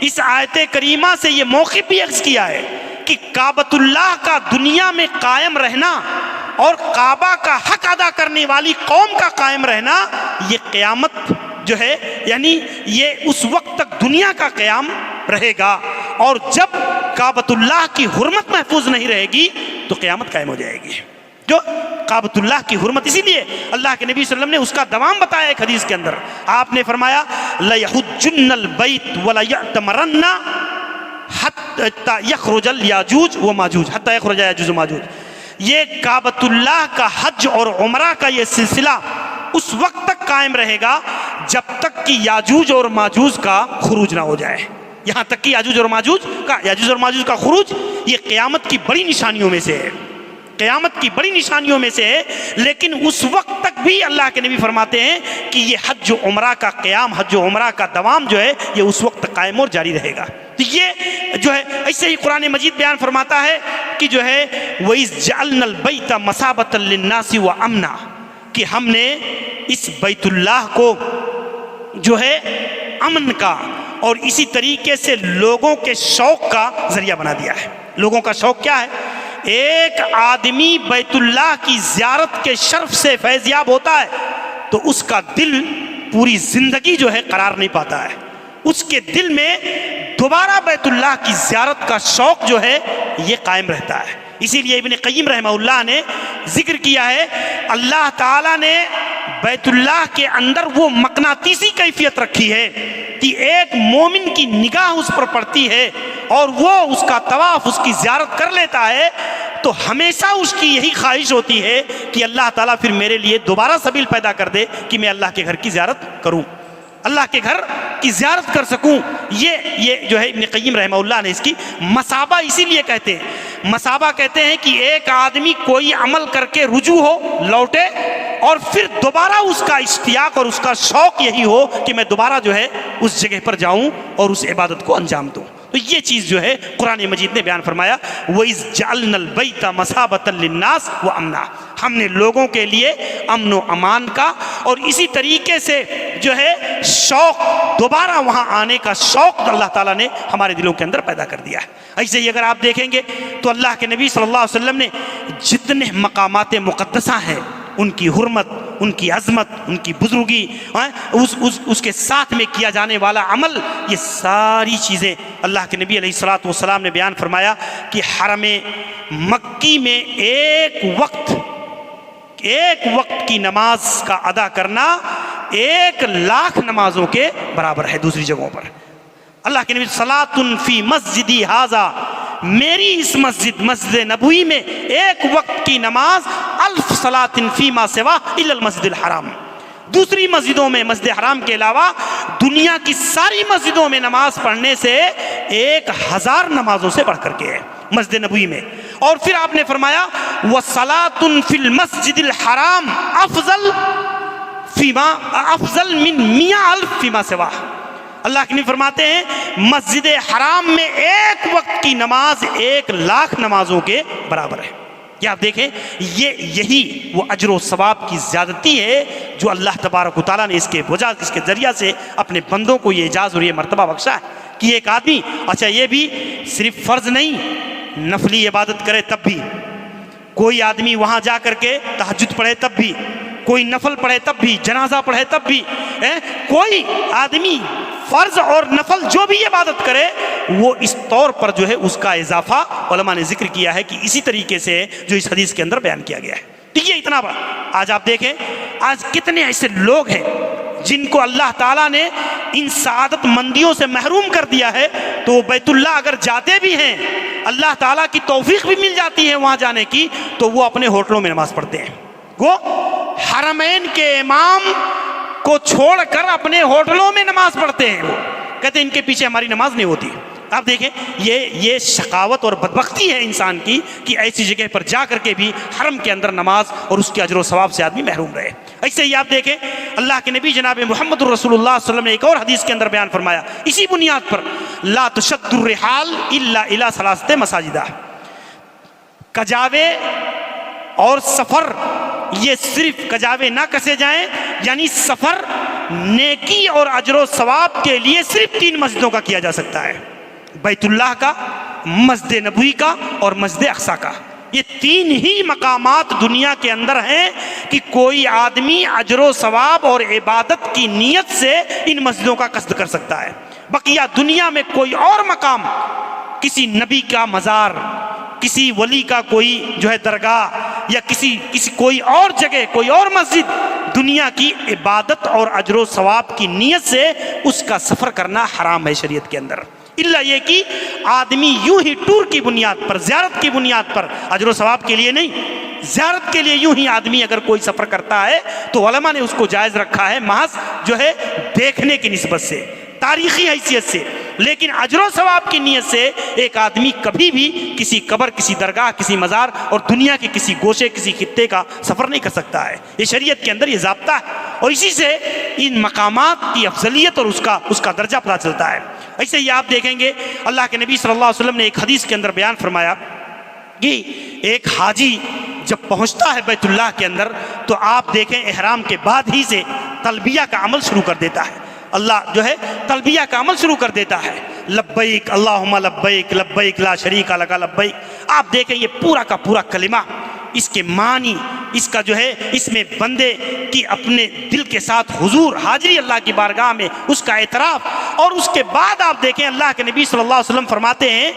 اس آیت کریمہ سے یہ موقف بھی اخذ کیا ہے کہ کعبۃ اللہ کا دنیا میں قائم رہنا اور کعبہ کا حق ادا کرنے والی قوم کا قائم رہنا، یہ قیامت جو ہے یعنی یہ اس وقت تک دنیا کا قیام رہے گا، اور جب کعبۃ اللہ کی حرمت محفوظ نہیں رہے گی تو قیامت قائم ہو جائے گی۔ جو کعبۃ اللہ کی حرمت، اسی لیے اللہ کے نبی صلی اللہ علیہ وسلم نے اس کا دوام بتایا ایک حدیث کے اندر، آپ نے فرمایا لَيَحُجُّنَّ الْبَيْتَ وَلَيَأْتَمَرَنَّ حَتَّى يَخْرُجَ الْيَاجُوجُ وَمَاجُوجُ، حَتَّى يَخْرُجَ يَاجُوجُ وَمَاجُوجُ۔ یہ کعبۃ اللہ کا حج اور عمرہ کا یہ سلسلہ اس وقت تک قائم رہے گا جب تک کہ یاجوج اور ماجوج کا خروج نہ ہو جائے، یہاں تک کہ یاجوج اور ماجوج کا خروج یہ قیامت کی بڑی نشانیوں میں سے ہے، قیامت کی بڑی نشانیوں میں سے ہے۔ لیکن اس وقت تک بھی اللہ کے نبی فرماتے ہیں کہ یہ حج و عمرہ کا قیام، حج و عمرہ کا دوام جو ہے یہ اس وقت تک قائم اور جاری رہے گا۔ تو یہ جو ہے ایسے ہی قرآن مجید بیان فرماتا ہے کہ جو ہے وَإِذْ جَعَلْنَا الْبَيْتَ مَثَابَةً لِلنَّاسِ وَأَمْنًا، کہ ہم نے اس بیت اللہ کو جو ہے امن کا اور اسی طریقے سے لوگوں کے شوق کا ذریعہ بنا دیا ہے۔ لوگوں کا شوق کیا ہے؟ ایک آدمی بیت اللہ کی زیارت کے شرف سے فیض یاب ہوتا ہے تو اس کا دل پوری زندگی جو ہے قرار نہیں پاتا ہے، اس کے دل میں دوبارہ بیت اللہ کی زیارت کا شوق جو ہے یہ قائم رہتا ہے۔ اسی لیے ابن قیم رحمہ اللہ نے ذکر کیا ہے اللہ تعالیٰ نے بیت اللہ کے اندر وہ مقناطیسی کیفیت رکھی ہے کہ ایک مومن کی نگاہ اس پر پڑتی ہے اور وہ اس کا طواف، اس کی زیارت کر لیتا ہے تو ہمیشہ اس کی یہی خواہش ہوتی ہے کہ اللہ تعالیٰ پھر میرے لیے دوبارہ سبیل پیدا کر دے کہ میں اللہ کے گھر کی زیارت کروں، اللہ کے گھر کی زیارت کر سکوں۔ یہ جو ہے ابن قیم رحمہ اللہ نے اس کی مثابہ اسی لیے کہتے ہیں، مثابہ کہتے ہیں کہ ایک آدمی کوئی عمل کر کے رجوع ہو، لوٹے، اور پھر دوبارہ اس کا اشتیاق اور اس کا شوق یہی ہو کہ میں دوبارہ جو ہے اس جگہ پر جاؤں اور اس عبادت کو انجام دوں۔ تو یہ چیز جو ہے قرآن مجید نے بیان فرمایا وَإِذْ جَعَلْنَا الْبَيْتَ مَثَابَةً لِلنَّاسِ وَأَمْنًا، ہم نے لوگوں کے لیے امن و امان کا اور اسی طریقے سے جو ہے شوق، دوبارہ وہاں آنے کا شوق اللہ تعالیٰ نے ہمارے دلوں کے اندر پیدا کر دیا ہے۔ ایسے ہی اگر آپ دیکھیں گے تو اللہ کے نبی صلی اللہ علیہ وسلم نے جتنے مقامات مقدسہ ہیں ان کی حرمت، ان کی عظمت، ان کی بزرگی، اس کے ساتھ میں کیا جانے والا عمل، یہ ساری چیزیں اللہ کے نبی علیہ الصلوۃ والسلام نے بیان فرمایا کہ حرم مکی میں ایک وقت کی نماز کا ادا کرنا 1,00,000 نمازوں کے برابر ہے۔ دوسری جگہوں پر اللہ کے نبی صلاۃ فی مسجدی ھذا، میری اس مسجد نبوی میں ایک وقت کی نماز 1000 صلاۃ فیما سوا الا المسجد الحرام، دوسری مسجدوں میں مسجد حرام کے علاوہ دنیا کی ساری مسجدوں میں نماز پڑھنے سے 1000 نمازوں سے بڑھ کر کے ہے مسجد نبوی میں۔ اور پھر آپ نے فرمایا وَصَلَاةٌ فِي الْمَسْجِدِ الْحَرَامِ افضل من 100,000 فیما سوا۔ اللہ کے نبی فرماتے ہیں مسجد حرام میں ایک وقت کی نماز 1,00,000 نمازوں کے برابر ہے۔ یہ آپ دیکھیں یہی وہ اجر و ثواب کی زیادتی ہے جو اللہ تبارک و تعالیٰ نے اس کے ذریعہ سے اپنے بندوں کو یہ اعزاز اور یہ مرتبہ بخشا ہے کہ ایک آدمی، اچھا یہ بھی صرف فرض نہیں، نفلی عبادت کرے تب بھی، کوئی آدمی وہاں جا کر کے تہجد پڑھے تب بھی، کوئی نفل پڑھے تب بھی، جنازہ پڑھے تب بھی، کوئی آدمی فرض اور نفل جو بھی عبادت کرے وہ اس طور پر جو ہے اس کا اضافہ علماء نے ذکر کیا ہے کہ اسی طریقے سے جو اس حدیث کے اندر بیان کیا گیا ہے۔ تو یہ اتنا بڑا، آج آپ دیکھیں آج کتنے ایسے لوگ ہیں جن کو اللہ تعالیٰ نے ان سعادت مندیوں سے محروم کر دیا ہے، تو وہ بیت اللہ اگر جاتے بھی ہیں، اللہ تعالیٰ کی توفیق بھی مل جاتی ہے وہاں جانے کی، تو وہ اپنے ہوٹلوں میں نماز پڑھتے ہیں۔ وہ حرمین کے امام کو چھوڑ کر اپنے ہوٹلوں میں نماز پڑھتے ہیں، وہ کہتے ہیں ان کے پیچھے ہماری نماز نہیں ہوتی۔ آپ دیکھیں یہ شقاوت اور بدبختی ہے انسان کی کہ ایسی جگہ پر جا کر کے بھی حرم کے اندر نماز اور اس کے اجر و ثواب سے آدمی محروم رہے۔ ایسے ہی آپ دیکھیں اللہ کے نبی جناب محمد الرسول اللہ صلی اللہ علیہ وسلم نے ایک اور حدیث کے اندر بیان فرمایا اسی بنیاد پر، لا تشد الرحال الا الی ثلاثۃ مساجد، کجاوے اور سفر یہ صرف کجاوے نہ کسے جائیں، یعنی سفر نیکی اور اجر و ثواب کے لیے صرف 3 مسجدوں کا کیا جا سکتا ہے، بیت اللہ کا، مسجد نبوی کا اور مسجد اقصیٰ کا۔ یہ 3 ہی مقامات دنیا کے اندر ہیں کہ کوئی آدمی اجر و ثواب اور عبادت کی نیت سے ان مسجدوں کا قصد کر سکتا ہے۔ بقیہ دنیا میں کوئی اور مقام، کسی نبی کا مزار، کسی ولی کا کوئی جو ہے درگاہ، یا کسی کوئی اور جگہ، کوئی اور مسجد، دنیا کی عبادت اور اجر و ثواب کی نیت سے اس کا سفر کرنا حرام ہے شریعت کے اندر، الا یہ کہ آدمی یوں ہی ٹور کی بنیاد پر، زیارت کی بنیاد پر، اجر و ثواب کے لیے نہیں، زیارت کے لیے یوں ہی آدمی اگر کوئی سفر کرتا ہے تو علماء نے اس کو جائز رکھا ہے محض جو ہے دیکھنے کی نسبت سے، تاریخی حیثیت سے، لیکن اجر و ثواب کی نیت سے ایک آدمی کبھی بھی کسی قبر، کسی درگاہ، کسی مزار اور دنیا کے کسی گوشے، کسی خطے کا سفر نہیں کر سکتا ہے۔ یہ شریعت کے اندر یہ ضابطہ ہے، اور اسی سے ان مقامات کی افضلیت اور اس کا درجہ پتہ چلتا ہے۔ ایسے ہی آپ دیکھیں گے اللہ کے نبی صلی اللہ علیہ وسلم نے ایک حدیث کے اندر بیان فرمایا کہ ایک حاجی جب پہنچتا ہے بیت اللہ کے اندر تو آپ دیکھیں احرام کے بعد ہی سے تلبیہ کا عمل شروع کر دیتا ہے، اللہ جو ہے تلبیہ کا عمل شروع کر دیتا ہے، لبیک اللہم لبیک لبیک لا شریک لک لبیک۔ آپ دیکھیں یہ پورا کا پورا کلمہ، اس کے معنی، اس کا جو ہے اس میں بندے کی اپنے دل کے ساتھ حضور حاضری اللہ کی بارگاہ میں، اس کا اعتراف، اور اس کے بعد آپ دیکھیں اللہ کے نبی صلی اللہ علیہ وسلم فرماتے ہیں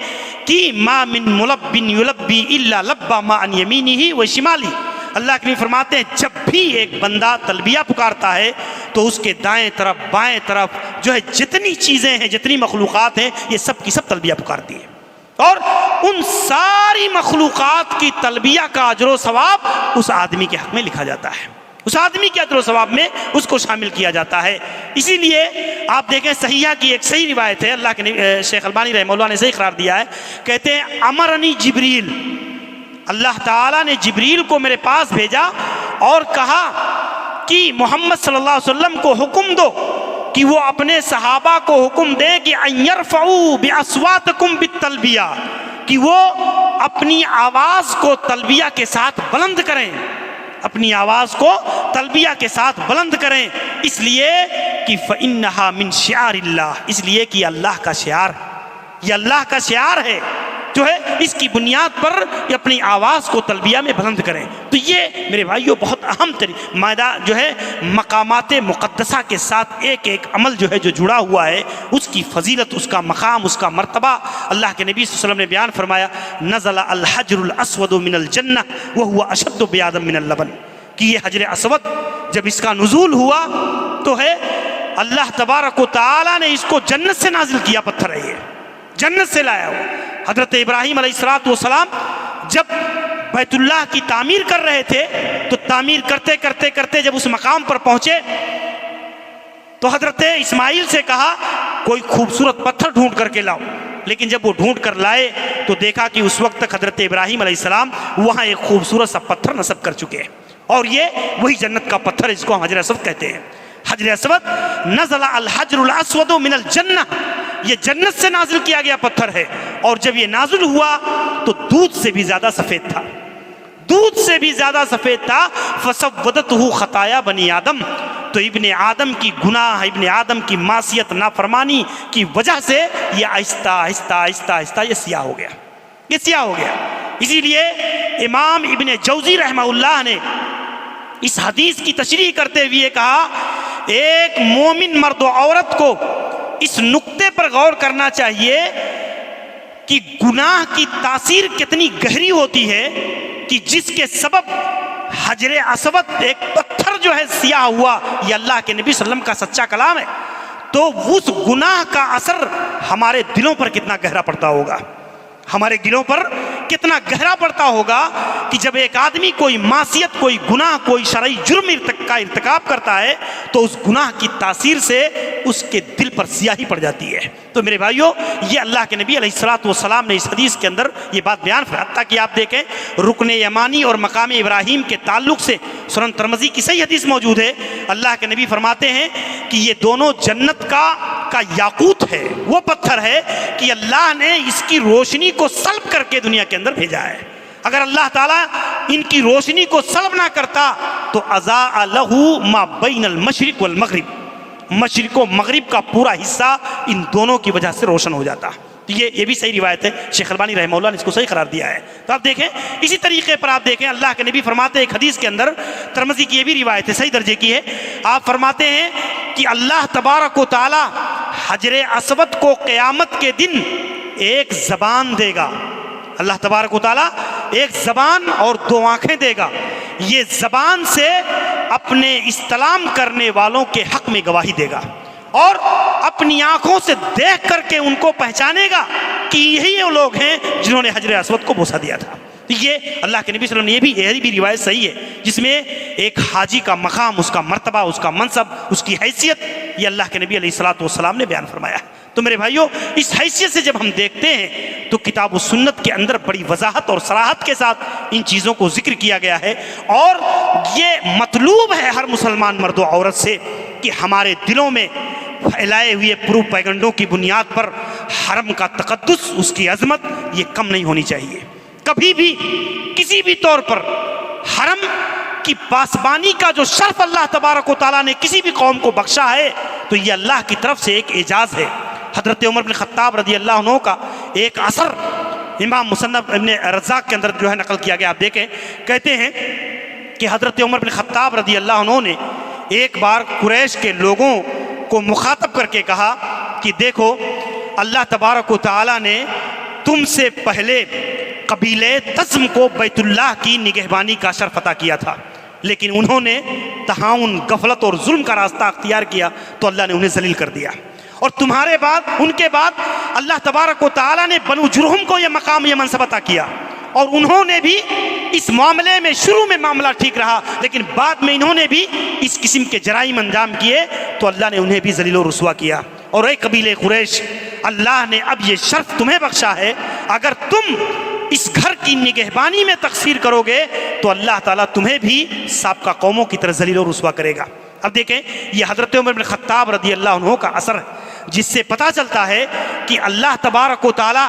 کہ ما من ملب یلبی الا لبى ما عن یمینہ و شمالہ۔ اللہ کے نبی فرماتے ہیں جب بھی ایک بندہ تلبیہ پکارتا ہے تو اس کے دائیں طرف بائیں طرف جو ہے جتنی چیزیں ہیں، جتنی مخلوقات ہیں، یہ سب کی سب تلبیہ پکارتی ہیں، اور ان ساری مخلوقات کی تلبیہ کا اجر و ثواب اس آدمی کے حق میں لکھا جاتا ہے، اس آدمی کے اجر و ثواب میں اس کو شامل کیا جاتا ہے۔ اسی لیے آپ دیکھیں صحیحہ کی ایک صحیح روایت ہے، اللہ کے شیخ البانی رحمہ اللہ نے صحیح قرار دیا ہے، کہتے ہیں امرنی جبریل، اللہ تعالیٰ نے جبریل کو میرے پاس بھیجا اور کہا کہ محمد صلی اللہ علیہ وسلم کو حکم دو کہ وہ اپنے صحابہ کو حکم دیں کہ ان یرفعوا باصواتکم بالتلبیہ، کہ وہ اپنی آواز کو تلبیہ کے ساتھ بلند کریں، اپنی آواز کو تلبیہ کے ساتھ بلند کریں، اس لیے کہ فإنہا من شعار اللہ، اس لیے کہ اللہ کا شعار، یہ اللہ کا شعار ہے جو ہے، اس کی بنیاد پر یہ اپنی آواز کو تلبیہ میں بلند کریں۔ تو یہ میرے بھائیوں بہت اہم معاہدہ جو ہے مقامات مقدسہ کے ساتھ ایک ایک عمل جو ہے جو جڑا ہوا ہے، اس کی فضیلت، اس کا مقام، اس کا مرتبہ اللہ کے نبی صلی اللہ علیہ وسلم نے بیان فرمایا نزل الحجر الاسود من الجنہ وهو اشد بیاضا من اللبن، کہ یہ حجر اسود جب اس کا نزول ہوا تو ہے اللہ تبارک و تعالی نے اس کو جنت سے نازل کیا، پتھر ہے یہ جنت سے لایا ہوا۔ حضرت ابراہیم علیہ السلام جب بیت اللہ کی تعمیر کر رہے تھے تو تعمیر کرتے کرتے کرتے جب اس مقام پر پہنچے تو حضرت اسماعیل سے کہا کوئی خوبصورت پتھر ڈھونڈ کر کے لاؤ، لیکن جب وہ ڈھونڈ کر لائے تو دیکھا کہ اس وقت تک حضرت ابراہیم علیہ السلام وہاں ایک خوبصورت سا پتھر نصب کر چکے ہیں، اور یہ وہی جنت کا پتھر ہے جس کو ہم حجر اسود کہتے ہیں۔ حجر اسود نزل الحجر الاسود من الجنہ، یہ جنت سے نازل کیا گیا پتھر ہے، اور جب یہ نازل ہوا تو دودھ سے بھی زیادہ سفید تھا، دودھ سے بھی زیادہ سفید تھا۔ فسودتہ خطایا بنی آدم، تو ابن آدم کی گناہ، ابن آدم کی معصیت، نافرمانی کی وجہ سے یہ آہستہ آہستہ آہستہ آہستہ یہ سیاہ ہو گیا، یہ سیاہ ہو گیا۔ اسی لیے امام ابن جوزی رحمہ اللہ نے اس حدیث کی تشریح کرتے ہوئے کہا ایک مومن مرد و عورت کو اس نقطے پر غور کرنا چاہیے کہ گناہ کی تاثیر کتنی گہری ہوتی ہے کہ جس کے سبب حجر اسود ایک پتھر جو ہے سیاہ ہوا، یہ اللہ کے نبی صلی اللہ علیہ وسلم کا سچا کلام ہے، تو اس گناہ کا اثر ہمارے دلوں پر کتنا گہرا پڑتا ہوگا، ہمارے دلوں پر کتنا گہرا پڑتا ہوگا کہ جب ایک آدمی کوئی معصیت، کوئی گناہ، کوئی شرعی جرم کا ارتکاب کرتا ہے تو اس گناہ کی تاثیر سے اس کے دل پر سیاہی پڑ جاتی ہے۔ تو میرے بھائیوں، یہ اللہ کے نبی علیہ السلام نے اس حدیث کے اندر یہ بات بیان فرمائی۔ حتیٰ کہ آپ دیکھیں رکن یمانی اور مقام ابراہیم کے تعلق سے سنن ترمذی کی صحیح حدیث موجود ہے، اللہ کے نبی فرماتے ہیں کہ یہ دونوں جنت کا یاقوت ہے، وہ پتھر ہے کہ اللہ نے اس کی روشنی کو سلب کر کے دنیا کے اندر بھیجا ہے۔ اگر اللہ تعالیٰ ان کی روشنی کو سلب نہ کرتا تو اضاء لہ ما بین المشرق والمغرب، مشرق و مغرب کا پورا حصہ ان دونوں کی وجہ سے روشن ہو جاتا۔ تو یہ بھی صحیح روایت ہے، شیخ البانی رحمہ اللہ نے اس کو صحیح قرار دیا ہے۔ تو آپ دیکھیں اسی طریقے پر آپ دیکھیں اللہ کے نبی فرماتے ہیں ایک حدیث کے اندر، ترمذی کی یہ بھی روایت ہے، صحیح درجے کی ہے، آپ فرماتے ہیں کہ اللہ تبارک و تعالی حجر اسود کو قیامت کے دن ایک زبان دے گا۔ اللہ تبارک و تعالی ایک زبان اور دو آنکھیں دے گا، یہ زبان سے اپنے استلام کرنے والوں کے حق میں گواہی دے گا اور اپنی آنکھوں سے دیکھ کر کے ان کو پہچانے گا کہ یہی وہ لوگ ہیں جنہوں نے حجر اسود کو بوسہ دیا تھا۔ یہ اللہ کے نبی صلی اللہ علیہ وسلم نے یہ بھی روایت صحیح ہے جس میں ایک حاجی کا مقام، اس کا مرتبہ، اس کا منصب، اس کی حیثیت یہ اللہ کے نبی علیہ السلام نے بیان فرمایا۔ تو میرے بھائیوں، اس حیثیت سے جب ہم دیکھتے ہیں تو کتاب و سنت کے اندر بڑی وضاحت اور صراحت کے ساتھ ان چیزوں کو ذکر کیا گیا ہے، اور یہ مطلوب ہے ہر مسلمان مرد و عورت سے کہ ہمارے دلوں میں پھیلائے ہوئے پروپیگنڈوں کی بنیاد پر حرم کا تقدس، اس کی عظمت یہ کم نہیں ہونی چاہیے۔ کبھی بھی کسی بھی طور پر حرم کی پاسبانی کا جو شرف اللہ تبارک و تعالیٰ نے کسی بھی قوم کو بخشا ہے تو یہ اللہ کی طرف سے ایک اعجاز ہے۔ حضرت عمر بن خطاب رضی اللہ عنہ کا ایک اثر امام مصنف ابن رزاق کے اندر جو ہے نقل کیا گیا، آپ دیکھیں، کہتے ہیں کہ حضرت عمر بن خطاب رضی اللہ عنہ نے ایک بار قریش کے لوگوں کو مخاطب کر کے کہا کہ دیکھو اللہ تبارک و تعالیٰ نے تم سے پہلے قبیلے تزم کو بیت اللہ کی نگہبانی کا شرف عطا کیا تھا، لیکن انہوں نے تہاون، غفلت اور ظلم کا راستہ اختیار کیا تو اللہ نے انہیں ذلیل کر دیا، اور تمہارے بعد، ان کے بعد اللہ تبارک و تعالیٰ نے بنو جرہم کو یہ مقام، یہ منصب عطا کیا، اور انہوں نے بھی اس معاملے میں شروع میں معاملہ ٹھیک رہا لیکن بعد میں انہوں نے بھی اس قسم کے جرائم انجام کیے تو اللہ نے انہیں بھی ذلیل و رسوا کیا۔ اور اے قبیلے قریش، اللہ نے اب یہ شرف تمہیں بخشا ہے، اگر تم اس گھر کی نگہبانی میں تقصیر کرو گے تو اللہ تعالیٰ تمہیں بھی سابقہ قوموں کی طرح ذلیل و رسوا کرے گا۔ اب دیکھیں یہ حضرت عمر بن خطاب رضی اللہ عنہ کا اثر ہے جس سے پتہ چلتا ہے کہ اللہ تبارک و تعالیٰ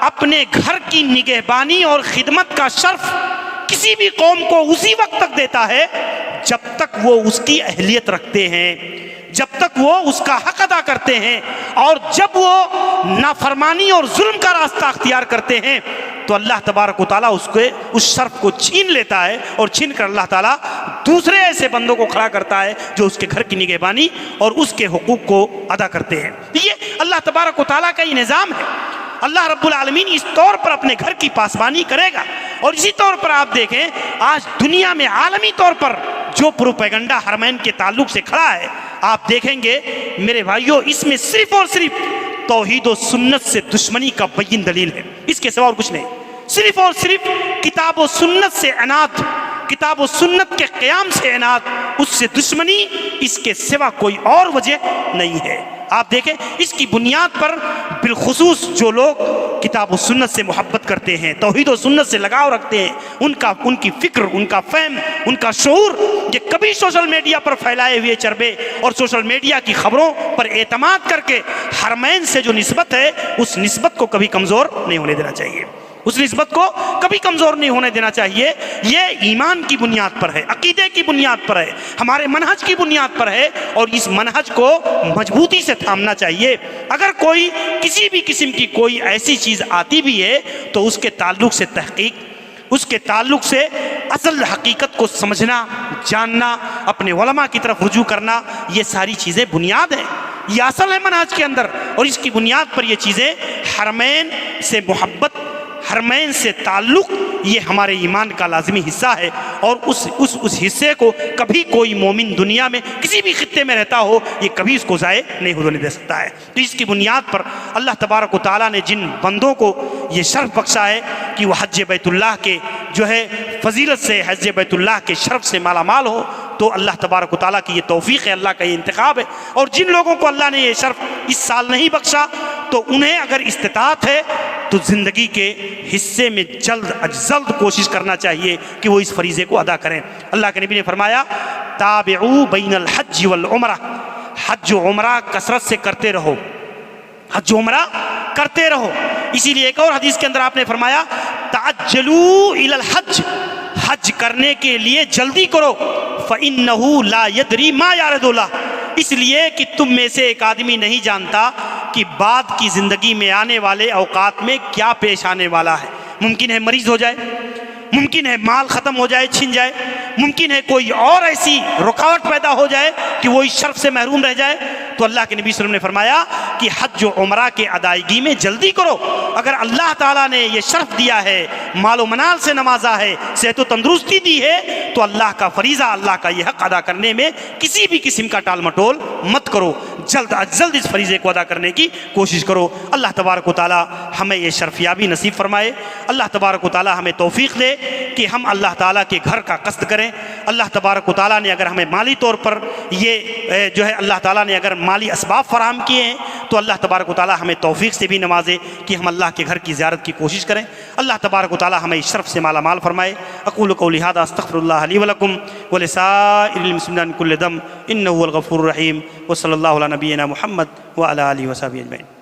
اپنے گھر کی نگہبانی اور خدمت کا شرف کسی بھی قوم کو اسی وقت تک دیتا ہے جب تک وہ اس کی اہلیت رکھتے ہیں، جب تک وہ اس کا حق ادا کرتے ہیں، اور جب وہ نافرمانی اور ظلم کا راستہ اختیار کرتے ہیں تو اللہ تبارک و تعالیٰ اس شرف کو چھین لیتا ہے، اور چھین کر اللہ تعالیٰ دوسرے ایسے بندوں کو کھڑا کرتا ہے جو اس کے گھر کی نگہبانی اور اس کے حقوق کو ادا کرتے ہیں۔ یہ اللہ تبارک و تعالیٰ کا یہ نظام ہے۔ اللہ رب العالمین اس طور پر اپنے گھر کی پاسبانی کرے گا، اور اسی طور پر آپ دیکھیں آج دنیا میں عالمی طور پر جو پروپیگنڈا حرمین کے تعلق سے کھڑا ہے، آپ دیکھیں گے میرے بھائیوں اس میں صرف اور صرف توحید و سنت سے دشمنی کا بین دلیل ہے، اس کے سوا اور کچھ نہیں، صرف اور صرف کتاب و سنت سے عناد، کتاب و سنت کے قیام سے عناد، اس سے دشمنی، اس کے سوا کوئی اور وجہ نہیں ہے۔ آپ دیکھیں اس کی بنیاد پر بالخصوص جو لوگ کتاب و سنت سے محبت کرتے ہیں، توحید و سنت سے لگاؤ رکھتے ہیں، ان کی فکر، ان کا فہم، ان کا شعور یہ کبھی سوشل میڈیا پر پھیلائے ہوئے چربے اور سوشل میڈیا کی خبروں پر اعتماد کر کے حرمین سے جو نسبت ہے اس نسبت کو کبھی کمزور نہیں ہونے دینا چاہیے، اس نسبت کو کبھی کمزور نہیں ہونے دینا چاہیے۔ یہ ایمان کی بنیاد پر ہے، عقیدے کی بنیاد پر ہے، ہمارے منہج کی بنیاد پر ہے، اور اس منہج کو مضبوطی سے تھامنا چاہیے۔ اگر کوئی کسی بھی قسم کی کوئی ایسی چیز آتی بھی ہے تو اس کے تعلق سے تحقیق، اس کے تعلق سے اصل حقیقت کو سمجھنا، جاننا، اپنے علماء کی طرف رجوع کرنا، یہ ساری چیزیں بنیاد ہیں، یہ اصل ہے منہج کے اندر، اور اس کی بنیاد پر یہ چیزیں حرمین سے محبت، حرمین سے تعلق، یہ ہمارے ایمان کا لازمی حصہ ہے، اور اس حصے کو کبھی کوئی مومن دنیا میں کسی بھی خطے میں رہتا ہو یہ کبھی اس کو ضائع نہیں ہونے دے سکتا ہے۔ تو اس کی بنیاد پر اللہ تبارک و تعالیٰ نے جن بندوں کو یہ شرف بخشا ہے کہ وہ حج بیت اللہ کے جو ہے فضیلت سے، حج بیت اللہ کے شرف سے مالا مال ہو، تو اللہ تبارک و تعالیٰ کی یہ توفیق ہے، اللہ کا یہ انتخاب ہے۔ اور جن لوگوں کو اللہ نے یہ شرف اس سال نہیں بخشا تو انہیں اگر استطاعت ہے تو زندگی کے حصے میں جلد از جلد کوشش کرنا چاہیے کہ وہ اس فریضے کو ادا کریں۔ اللہ کے نبی نے فرمایا تابعوا بین الحج والعمرہ، حج و عمرہ کثرت سے کرتے رہو، حج و عمرہ کرتے رہو۔ اسی لیے ایک اور حدیث کے اندر آپ نے فرمایا تعجلوا الی الحج، حج کرنے کے لیے جلدی کرو، فإنہ لا یدری ما یارد اللہ، اس لیے کہ تم میں سے ایک آدمی نہیں جانتا کہ بعد کی زندگی میں آنے والے اوقات میں کیا پیش آنے والا ہے۔ ممکن ہے مریض ہو جائے، ممکن ہے مال ختم ہو جائے، چھن جائے، ممکن ہے کوئی اور ایسی رکاوٹ پیدا ہو جائے کہ وہ اس شرف سے محروم رہ جائے۔ تو اللہ کے نبی صلی اللہ علیہ وسلم نے فرمایا کہ حج و عمرہ کے ادائیگی میں جلدی کرو۔ اگر اللہ تعالیٰ نے یہ شرف دیا ہے، مال و منال سے نوازا ہے، صحت و تندرستی دی ہے، تو اللہ کا فریضہ، اللہ کا یہ حق ادا کرنے میں کسی بھی قسم کا ٹال مٹول مت کرو، جلد از جلد اس فریضے کو ادا کرنے کی کوشش کرو۔ اللہ تبارک و تعالیٰ ہمیں یہ شرفیابی نصیب فرمائے۔ اللہ تبارک و تعالیٰ ہمیں توفیق دے کہ ہم اللہ تعالیٰ کے گھر کا قصد کریں۔ اللہ تبارک و تعالیٰ نے اگر ہمیں مالی طور پر یہ جو ہے اللہ تعالیٰ نے اگر مالی اسباب فراہم کیے ہیں تو اللہ تبارک و تعالیٰ ہمیں توفیق سے بھی نوازے کہ ہم اللہ کے گھر کی زیارت کی کوشش کریں۔ اللہ تبارک و تعالیٰ ہمیں اس شرف سے مالا مال فرمائے۔ اقول قولی ھذا استغفر اللہ لی ولکم ولسائر المسلمین من کل ذنب انہ هو الغفور الرحیم، وصلی اللہ علی نبینا محمد وعلی آلہ وصحبہ اجمعین۔